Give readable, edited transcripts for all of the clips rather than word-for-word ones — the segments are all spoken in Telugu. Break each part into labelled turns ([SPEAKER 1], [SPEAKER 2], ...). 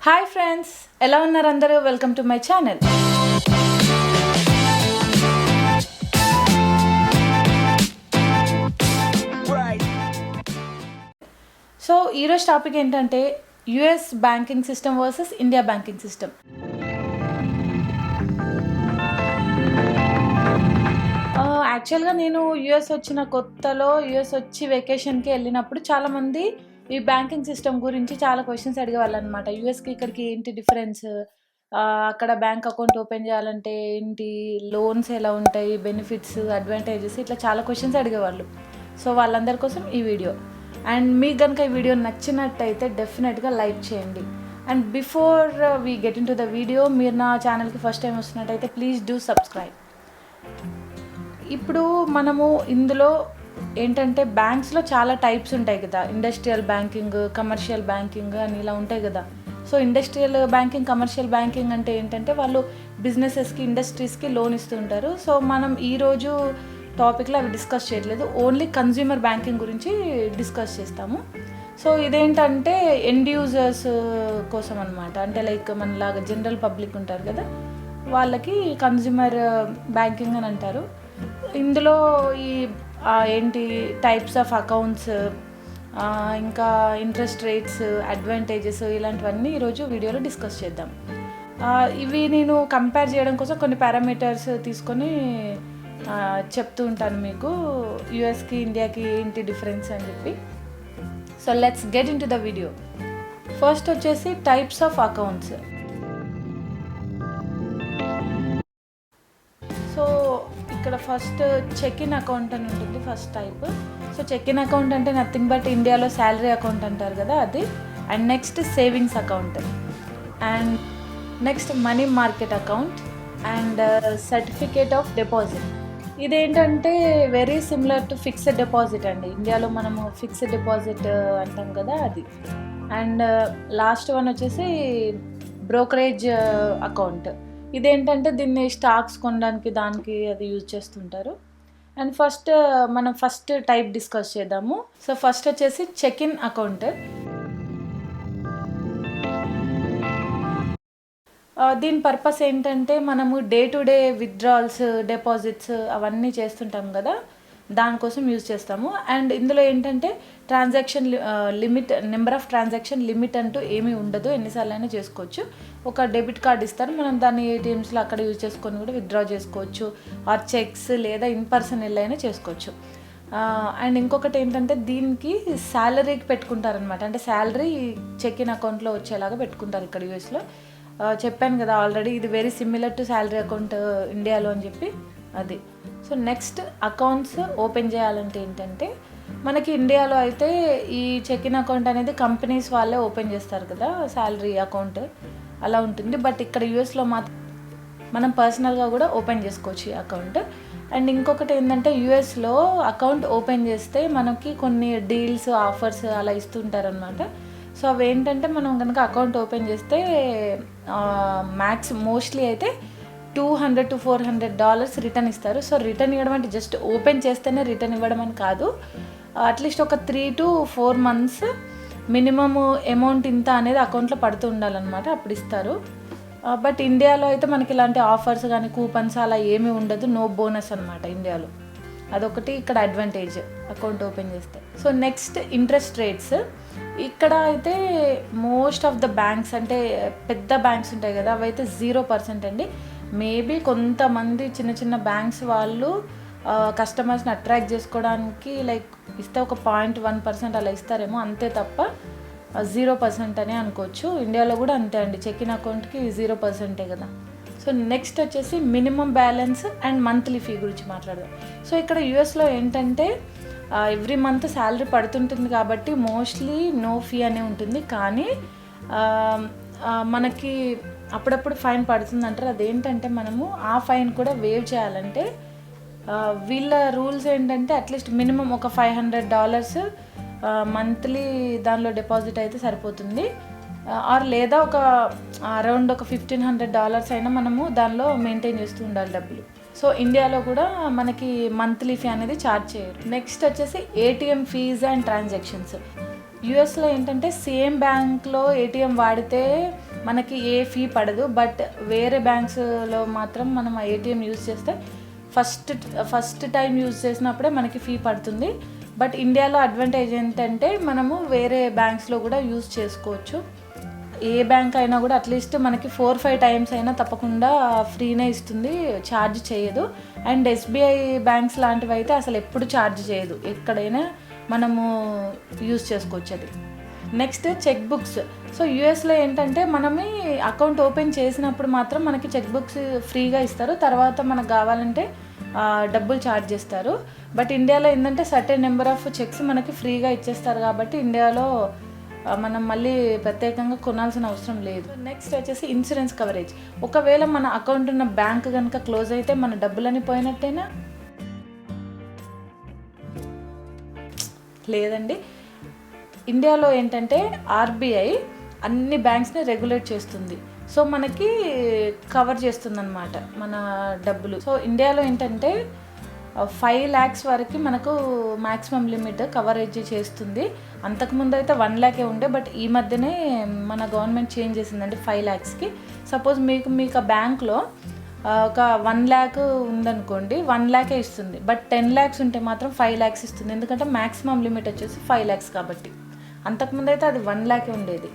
[SPEAKER 1] హాయ్ ఫ్రెండ్స్, ఎలా ఉన్నారు అందరూ? Welcome to my channel. So ఈరోజు టాపిక్ ఏంటంటే US banking system versus India banking system. యాక్చువల్గా నేను యుఎస్ వచ్చిన కొత్తలో యుఎస్ వచ్చి వెకేషన్కి వెళ్ళినప్పుడు చాలామంది ఈ బ్యాంకింగ్ సిస్టమ్ గురించి చాలా క్వశ్చన్స్ అడిగేవాళ్ళు అనమాట. యుఎస్కి ఇక్కడికి ఏంటి డిఫరెన్స్, అక్కడ బ్యాంక్ అకౌంట్ ఓపెన్ చేయాలంటే ఏంటి, లోన్స్ ఎలా ఉంటాయి, బెనిఫిట్స్, అడ్వాంటేజెస్, ఇట్లా చాలా క్వశ్చన్స్ అడిగేవాళ్ళు. సో వాళ్ళందరి కోసం ఈ వీడియో. అండ్ మీకు కనుక ఈ వీడియో నచ్చినట్టయితే డెఫినెట్గా లైక్ చేయండి. And before we get into the video, మీరు నా ఛానల్కి ఫస్ట్ టైం వస్తున్నట్టయితే ప్లీజ్ డూ సబ్స్క్రైబ్. ఇప్పుడు మనము ఇందులో ఏంటంటే బ్యాంక్స్లో చాలా టైప్స్ ఉంటాయి కదా, ఇండస్ట్రియల్ బ్యాంకింగ్, కమర్షియల్ బ్యాంకింగ్ అని ఇలా ఉంటాయి కదా. So industrial banking, commercial banking అంటే ఏంటంటే వాళ్ళు బిజినెసెస్కి, ఇండస్ట్రీస్కి లోన్ ఇస్తుంటారు. సో మనం ఈరోజు టాపిక్లో అవి డిస్కస్ చేయట్లేదు, ఓన్లీ కన్జ్యూమర్ బ్యాంకింగ్ గురించి డిస్కస్ చేస్తాము. సో ఇదేంటంటే ఎండ్ యూజర్స్ కోసం అనమాట. అంటే లైక్ మనలాగా జనరల్ పబ్లిక్ ఉంటారు కదా, వాళ్ళకి కన్జ్యూమర్ బ్యాంకింగ్ అని అంటారు. ఇందులో ఈ ఏంటి టైప్స్ ఆఫ్ అకౌంట్స్, ఇంకా ఇంట్రెస్ట్ రేట్స్, అడ్వాంటేజెస్, ఇలాంటివన్నీ ఈరోజు వీడియోలో డిస్కస్ చేద్దాం. ఇవి నేను కంపేర్ చేయడం కోసం కొన్ని పారామీటర్స్ తీసుకొని చెప్తూ ఉంటాను మీకు, యుఎస్కి ఇండియాకి ఏంటి డిఫరెన్స్ అని చెప్పి. So let's get into the video. First వచ్చేసి టైప్స్ ఆఫ్ అకౌంట్స్. సో ఇక్కడ ఫస్ట్ చెక్ ఇన్ అకౌంట్ అని ఉంటుంది, first type. So checking account అంటే నథింగ్ బట్ ఇండియాలో శాలరీ అకౌంట్ అంటారు కదా, అది. And next savings account, and next money market account, and certificate of deposit. ఇదేంటంటే very similar to fixed deposit అండి. ఇండియాలో మనము ఫిక్స్డ్ డిపాజిట్ అంటాం కదా, అది. అండ్ లాస్ట్ వన్ వచ్చేసి బ్రోకరేజ్ అకౌంట్. ఇదేంటంటే దీన్ని స్టాక్స్ కొనడానికి, దానికి అది యూజ్ చేస్తుంటారు. అండ్ మనం ఫస్ట్ టైప్ డిస్కస్ చేద్దాము. సో ఫస్ట్ వచ్చేసి చెక్ ఇన్ అకౌంట్. దీని పర్పస్ ఏంటంటే మనము day to day withdrawals, deposits అవన్నీ చేస్తుంటాం కదా, దానికోసం యూజ్ చేస్తాము. అండ్ ఇందులో ఏంటంటే transaction limit, number of transaction limit అంటూ ఏమీ ఉండదు, ఎన్నిసార్లు అయినా చేసుకోవచ్చు. ఒక డెబిట్ కార్డ్ ఇస్తారు, మనం దాన్ని ఏటీఎమ్స్లో అక్కడ యూజ్ చేసుకొని కూడా విత్డ్రా చేసుకోవచ్చు, ఆర్ చెక్స్ లేదా ఇన్ పర్సన్ వెళ్ళైనా చేసుకోవచ్చు. అండ్ ఇంకొకటి ఏంటంటే దీనికి శాలరీకి పెట్టుకుంటారనమాట. అంటే శాలరీ చెక్ ఇన్ అకౌంట్లో వచ్చేలాగా పెట్టుకుంటారు ఇక్కడ యూఎస్లో. చెప్పాను కదా ఆల్రెడీ, ఇది very similar to salary account ఇండియాలో అని చెప్పి, అది. సో నెక్స్ట్ అకౌంట్స్ ఓపెన్ చేయాలంటే ఏంటంటే మనకి ఇండియాలో అయితే ఈ చెక్ ఇన్ అకౌంట్ అనేది కంపెనీస్ వాళ్ళే ఓపెన్ చేస్తారు కదా, శాలరీ అకౌంట్ అలా ఉంటుంది. బట్ ఇక్కడ యూఎస్లో మనం పర్సనల్గా కూడా ఓపెన్ చేసుకోవచ్చు ఈ అకౌంట్. అండ్ ఇంకొకటి ఏంటంటే యుఎస్లో అకౌంట్ ఓపెన్ చేస్తే మనకి కొన్ని డీల్స్, ఆఫర్స్ అలా ఇస్తుంటారనమాట. సో అవి ఏంటంటే మనం కనుక అకౌంట్ ఓపెన్ చేస్తే మోస్ట్లీ అయితే $200 to $400 రిటర్న్ ఇస్తారు. సో రిటర్న్ ఇవ్వడం అంటే జస్ట్ ఓపెన్ చేస్తేనే రిటర్న్ ఇవ్వడం అని కాదు, అట్లీస్ట్ ఒక 3 to 4 months మినిమమ్ అమౌంట్ ఇంత అనేది అకౌంట్లో పడుతూ ఉండాలన్నమాట, అప్పుడు ఇస్తారు. బట్ ఇండియాలో అయితే మనకి ఇలాంటి ఆఫర్స్ కానీ కూపన్స్ అలా ఏమీ ఉండదు, నో బోనస్ అనమాట ఇండియాలో. అదొకటి ఇక్కడ అడ్వాంటేజ్ అకౌంట్ ఓపెన్ చేస్తే. So next interest rates. ఇక్కడ అయితే మోస్ట్ ఆఫ్ ద బ్యాంక్స్, అంటే పెద్ద బ్యాంక్స్ ఉంటాయి కదా, అవైతే 0% అండి. మేబీ కొంతమంది చిన్న చిన్న బ్యాంక్స్ వాళ్ళు కస్టమర్స్ని అట్రాక్ట్ చేసుకోవడానికి లైక్ ఇస్తే ఒక 0.1% అలా ఇస్తారేమో, అంతే తప్ప 0% అనే అనుకోవచ్చు. ఇండియాలో కూడా అంతే అండి, చెక్ ఇన్ అకౌంట్కి 0% కదా. సో నెక్స్ట్ వచ్చేసి minimum balance and monthly fee గురించి మాట్లాడదాం. సో ఇక్కడ యూఎస్లో ఏంటంటే ఎవ్రీ మంత్ శాలరీ పడుతుంటుంది కాబట్టి మోస్ట్లీ నో ఫీ అనే ఉంటుంది. కానీ మనకి అప్పుడప్పుడు ఫైన్ పడుతుంది అంటారు. అదేంటంటే మనము ఆ ఫైన్ కూడా వేవ్ చేయాలంటే వీళ్ళ రూల్స్ ఏంటంటే అట్లీస్ట్ మినిమం ఒక $500 మంత్లీ దానిలో డిపాజిట్ అయితే సరిపోతుంది, ఆర్ లేదా ఒక అరౌండ్ ఒక $1,500 అయినా మనము దానిలో మెయింటైన్ చేస్తూ ఉండాలి డబ్బులు. సో ఇండియాలో కూడా మనకి మంత్లీ ఫీ అనేది ఛార్జ్ చేయరు. నెక్స్ట్ వచ్చేసి ఏటీఎం ఫీజ్ అండ్ ట్రాన్సాక్షన్స్. యూఎస్లో ఏంటంటే సేమ్ బ్యాంక్లో ఏటీఎం వాడితే మనకి ఏ ఫీ పడదు, బట్ వేరే బ్యాంక్స్లో మాత్రం మనం ఆ ఏటీఎం యూజ్ చేస్తే ఫస్ట్ టైం యూజ్ చేసినప్పుడే మనకి ఫీ పడుతుంది. బట్ ఇండియాలో అడ్వాంటేజ్ ఏంటంటే మనము వేరే బ్యాంక్స్లో కూడా యూజ్ చేసుకోవచ్చు. ఏ బ్యాంక్ అయినా కూడా అట్లీస్ట్ మనకి 4-5 టైమ్స్ అయినా తప్పకుండా ఫ్రీనే ఇస్తుంది, ఛార్జ్ చేయదు. అండ్ ఎస్బీఐ బ్యాంక్స్ లాంటివి అయితే అసలు ఎప్పుడు ఛార్జ్ చేయదు, ఎక్కడైనా మనము యూజ్ చేసుకోవచ్చు అది. Next check books. సో యూఎస్లో ఏంటంటే మనమే అకౌంట్ ఓపెన్ చేసినప్పుడు మాత్రం మనకి చెక్ బుక్స్ ఫ్రీగా ఇస్తారు, తర్వాత మనకు కావాలంటే డబ్బులు ఛార్జ్ చేస్తారు. బట్ ఇండియాలో ఏంటంటే సర్టెన్ నెంబర్ ఆఫ్ చెక్స్ మనకి ఫ్రీగా ఇచ్చేస్తారు కాబట్టి ఇండియాలో మనం మళ్ళీ ప్రత్యేకంగా కొనాల్సిన అవసరం లేదు. నెక్స్ట్ వచ్చేసి ఇన్సూరెన్స్ కవరేజ్. ఒకవేళ మన అకౌంట్ ఉన్న బ్యాంక్ కనుక క్లోజ్ అయితే మన డబ్బులని పోయినట్టేనా? లేదండి. ఇండియాలో ఏంటంటే ఆర్బీఐ అన్ని బ్యాంక్స్ని రెగ్యులేట్ చేస్తుంది, సో మనకి కవర్ చేస్తుంది అన్నమాట మన డబ్బులు. సో ఇండియాలో ఏంటంటే 5 lakhs వరకు మనకు మ్యాక్సిమం లిమిట్ కవరేజ్ చేస్తుంది. అంతకుముందు అయితే 1 lakh ఉండే, బట్ ఈ మధ్యనే మన గవర్నమెంట్ చేంజ్ చేసిందండి 5 lakhsకి. సపోజ్ మీకు ఆ బ్యాంక్లో ఒక 1 lakh ఉందనుకోండి, 1 lakh ఇస్తుంది. బట్ 10 lakhs ఉంటే మాత్రం 5 lakhs ఇస్తుంది, ఎందుకంటే మ్యాక్సిమం లిమిట్ వచ్చేసి 5 lakhs కాబట్టి. అంతకుముందు అయితే అది 1 lakh ఉండేది.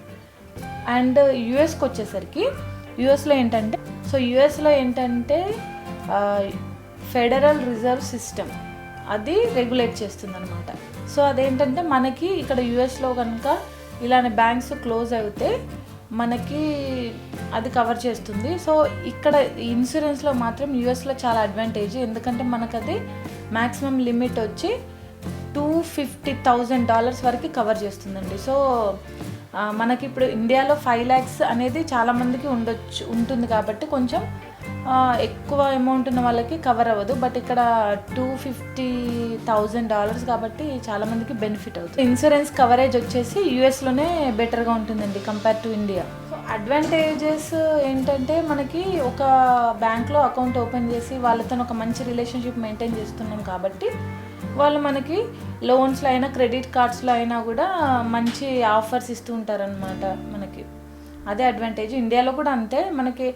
[SPEAKER 1] అండ్ యూఎస్కి వచ్చేసరికి యూఎస్లో ఏంటంటే ఫెడరల్ రిజర్వ్ సిస్టమ్ అది రెగ్యులేట్ చేస్తుంది అనమాట. సో అదేంటంటే మనకి ఇక్కడ యూఎస్లో కనుక ఇలానే బ్యాంక్స్ క్లోజ్ అయితే మనకి అది కవర్ చేస్తుంది. సో ఇక్కడ ఇన్సూరెన్స్లో మాత్రం యూఎస్లో చాలా అడ్వాంటేజ్, ఎందుకంటే మనకు అది మ్యాక్సిమం లిమిట్ వచ్చి $250,000 వరకు కవర్ చేస్తుందండి. సో మనకి ఇప్పుడు ఇండియాలో 5 lakhs అనేది చాలామందికి ఉంటుంది కాబట్టి కొంచెం ఎక్కువ అమౌంట్ ఉన్న వాళ్ళకి కవర్ అవ్వదు, బట్ ఇక్కడ $250,000 కాబట్టి చాలామందికి బెనిఫిట్ అవుతుంది. ఇన్సూరెన్స్ కవరేజ్ వచ్చేసి యూఎస్లోనే బెటర్గా ఉంటుందండి compare to India. So advantages ఏంటంటే మనకి ఒక బ్యాంక్లో అకౌంట్ ఓపెన్ చేసి వాళ్ళతో ఒక మంచి రిలేషన్షిప్ మెయింటైన్ చేస్తున్నాం కాబట్టి వాళ్ళు మనకి లోన్స్లో అయినా క్రెడిట్ కార్డ్స్లో అయినా కూడా మంచి ఆఫర్స్ ఇస్తూ ఉంటారనమాట మనకి. అదే అడ్వాంటేజ్. ఇండియాలో కూడా అంతే, మనకి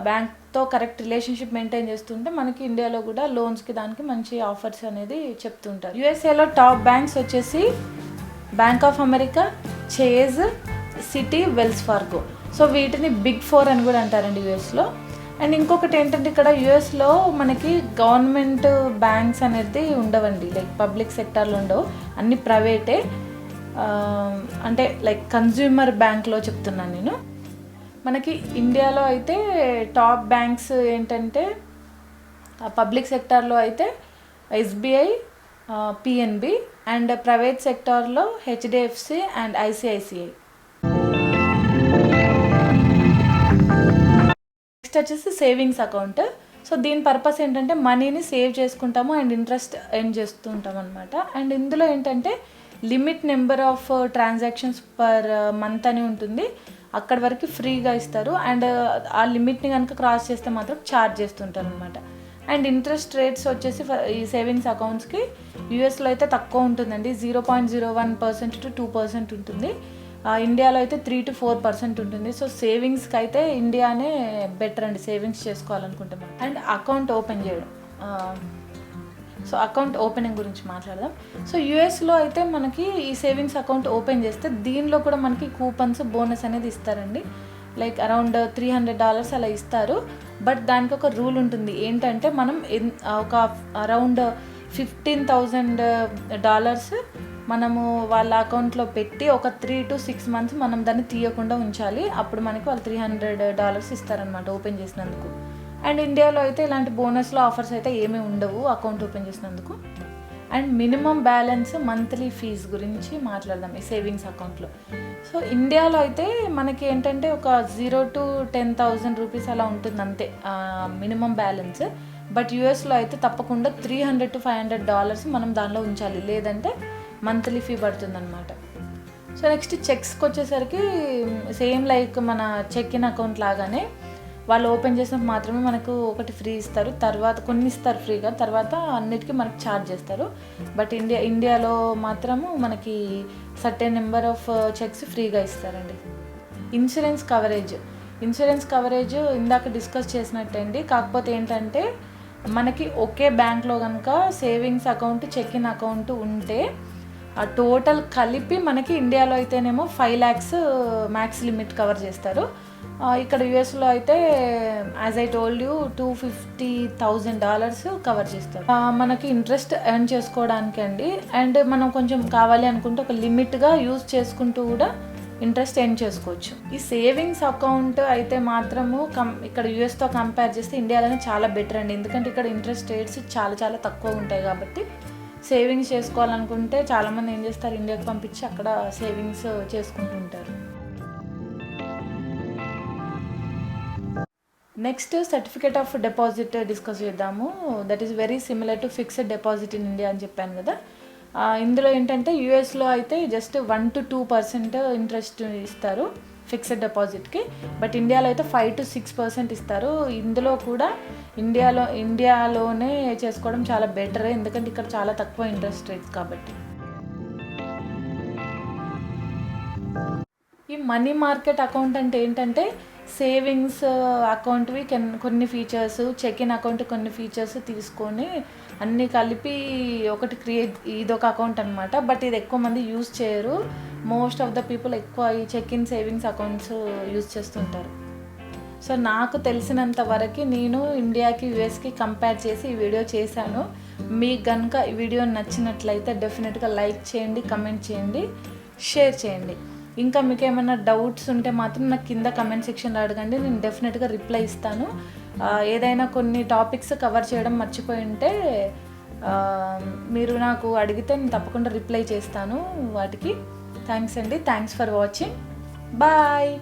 [SPEAKER 1] బ్యాంక్తో కరెక్ట్ రిలేషన్షిప్ మెయింటైన్ చేస్తుంటే మనకి ఇండియాలో కూడా లోన్స్కి దానికి మంచి ఆఫర్స్ అనేది చెప్తుంటారు. యూఎస్ఏలో టాప్ బ్యాంక్స్ వచ్చేసి bank of America, Chase, Citi, Wells Fargo. So వీటిని బిగ్ 4 అని కూడా అంటారండి యూఎస్లో. అండ్ ఇంకొకటి ఏంటంటే ఇక్కడ యూఎస్లో మనకి గవర్నమెంట్ బ్యాంక్స్ అనేది ఉండవండి, లైక్ పబ్లిక్ సెక్టార్లో ఉండవు, అన్ని ప్రైవేటే. అంటే లైక్ కన్జ్యూమర్ బ్యాంక్లో చెప్తున్నాను నేను. మనకి ఇండియాలో అయితే టాప్ బ్యాంక్స్ ఏంటంటే పబ్లిక్ సెక్టార్లో అయితే ఎస్బీఐ, పిఎన్బి, అండ్ ప్రైవేట్ సెక్టార్లో హెచ్డిఎఫ్సి అండ్ ఐసిఐసిఐ. నెక్స్ట్ వచ్చేసి సేవింగ్స్ అకౌంట్. సో దీని పర్పస్ ఏంటంటే మనీని సేవ్ చేసుకుంటాము అండ్ ఇంట్రెస్ట్ ఎర్న్ చేస్తూ ఉంటాం అనమాట. అండ్ ఇందులో ఏంటంటే limit number of transactions per month అని ఉంటుంది, అక్కడి వరకు ఫ్రీగా ఇస్తారు. అండ్ ఆ లిమిట్ని కనుక క్రాస్ చేస్తే మాత్రం ఛార్జ్ చేస్తుంటారు అనమాట. అండ్ ఇంట్రెస్ట్ రేట్స్ వచ్చేసి ఈ సేవింగ్స్ అకౌంట్స్కి యూఎస్లో అయితే తక్కువ ఉంటుందండి, 0.01% to 2% ఉంటుంది. ఇండియాలో అయితే 3 to 4% ఉంటుంది. సో సేవింగ్స్కి అయితే ఇండియానే బెటర్ అండి, సేవింగ్స్ చేసుకోవాలనుకుంటే మనం. అండ్ అకౌంట్ ఓపెన్ చేయడం. సో అకౌంట్ ఓపెనింగ్ గురించి మాట్లాడదాం. సో యూఎస్లో అయితే మనకి ఈ సేవింగ్స్ అకౌంట్ ఓపెన్ చేస్తే దీనిలో కూడా మనకి కూపన్స్, బోనస్ అనేది ఇస్తారండి. లైక్ అరౌండ్ $300 అలా ఇస్తారు. బట్ దానికి ఒక రూల్ ఉంటుంది, ఏంటంటే మనం ఒక అరౌండ్ $15,000 మనము వాళ్ళ అకౌంట్లో పెట్టి ఒక 3 to 6 months మనం దాన్ని తీయకుండా ఉంచాలి. అప్పుడు మనకి వాళ్ళు $300 ఇస్తారనమాట ఓపెన్ చేసినందుకు. అండ్ ఇండియాలో అయితే ఇలాంటి బోనస్లో ఆఫర్స్ అయితే ఏమీ ఉండవు అకౌంట్ ఓపెన్ చేసినందుకు. And minimum balance, monthly fee గురించి మాట్లాడదాం ఈ సేవింగ్స్ అకౌంట్లో. సో ఇండియాలో అయితే మనకి ఏంటంటే ఒక 0 to 10,000 రూపీస్ అలా ఉంటుంది అంతే మినిమం బ్యాలెన్స్. బట్ యూఎస్లో అయితే తప్పకుండా $300 to $500 మనం దానిలో ఉంచాలి, లేదంటే మంత్లీ ఫీ పడుతుందన్నమాట. సో నెక్స్ట్ చెక్స్కి వచ్చేసరికి సేమ్ లైక్ మన చెక్ ఇన్ అకౌంట్ లాగానే వాళ్ళు ఓపెన్ చేసినప్పుడు మాత్రమే మనకు ఒకటి ఫ్రీ ఇస్తారు, తర్వాత కొన్ని ఇస్తారు ఫ్రీగా, తర్వాత అన్నిటికీ మనకి ఛార్జ్ చేస్తారు. బట్ ఇండియాలో మాత్రము మనకి సర్టెన్ నెంబర్ ఆఫ్ చెక్స్ ఫ్రీగా ఇస్తారండి. ఇన్సూరెన్స్ కవరేజ్ ఇందాక డిస్కస్ చేసినట్టండి. కాకపోతే ఏంటంటే మనకి ఒకే బ్యాంక్లో కనుక సేవింగ్స్ అకౌంట్, చెక్ఇన్ అకౌంట్ ఉంటే ఆ టోటల్ కలిపి మనకి ఇండియాలో అయితేనేమో 5 lakhs మ్యాక్స్ లిమిట్ కవర్ చేస్తారు. ఇక్కడ యూఎస్లో అయితే as I told you $250,000 cover చేస్తారు. మనకి ఇంట్రెస్ట్ ఎర్న్ చేసుకోవడానికి అండి. అండ్ మనం కొంచెం కావాలి అనుకుంటే ఒక లిమిట్గా యూజ్ చేసుకుంటూ కూడా ఇంట్రెస్ట్ ఎర్న్ చేసుకోవచ్చు. ఈ సేవింగ్స్ అకౌంట్ అయితే మాత్రము ఇక్కడ యూఎస్తో కంపేర్ చేస్తే ఇండియాలోనే చాలా బెటర్ అండి. ఎందుకంటే ఇక్కడ ఇంట్రెస్ట్ రేట్స్ చాలా చాలా తక్కువ ఉంటాయి కాబట్టి సేవింగ్స్ చేసుకోవాలనుకుంటే చాలామంది ఏం చేస్తారు, ఇండియాకి పంపించి అక్కడ సేవింగ్స్ చేసుకుంటూ ఉంటారు. Next certificate of deposit discuss చేద్దాము. That is very similar to fixed deposit in India అని చెప్పాను కదా. ఇందులో ఏంటంటే యూఎస్లో అయితే జస్ట్ 1 to 2% ఇంట్రెస్ట్ ఇస్తారు ఫిక్స్డ్ డిపాజిట్కి. బట్ ఇండియాలో అయితే 5 to 6% ఇస్తారు. ఇందులో కూడా ఇండియాలోనే చేసుకోవడం చాలా బెటర్, ఎందుకంటే ఇక్కడ చాలా తక్కువ ఇంట్రెస్ట్ రేట్స్ కాబట్టి. ఈ మనీ మార్కెట్ అకౌంట్ అంటే ఏంటంటే సేవింగ్స్ అకౌంట్వి కొన్ని ఫీచర్స్, చెక్-ఇన్ అకౌంట్ కొన్ని ఫీచర్స్ తీసుకొని అన్నీ కలిపి ఒకటి ఇదొక అకౌంట్ అనమాట. బట్ ఇది ఎక్కువ మంది యూజ్ చేయరు. మోస్ట్ ఆఫ్ ద పీపుల్ ఎక్కువ ఈ చెక్-ఇన్ సేవింగ్స్ అకౌంట్స్ యూజ్ చేస్తుంటారు. సో నాకు తెలిసినంత వరకు నేను ఇండియాకి యూఎస్కి కంపేర్ చేసి ఈ వీడియో చేశాను. మీకు కనుక ఈ వీడియో నచ్చినట్లయితే డెఫినెట్గా లైక్ చేయండి, కమెంట్ చేయండి, షేర్ చేయండి. ఇంకా మీకు ఏమైనా డౌట్స్ ఉంటే మాత్రం నాకు కింద కమెంట్ సెక్షన్లో అడగండి, నేను డెఫినెట్గా రిప్లై ఇస్తాను. ఏదైనా కొన్ని టాపిక్స్ కవర్ చేయడం మర్చిపోయి ఉంటే మీరు నాకు అడిగితే నేను తప్పకుండా రిప్లై చేస్తాను వాటికి. థ్యాంక్స్ అండి. Thanks for watching. బాయ్.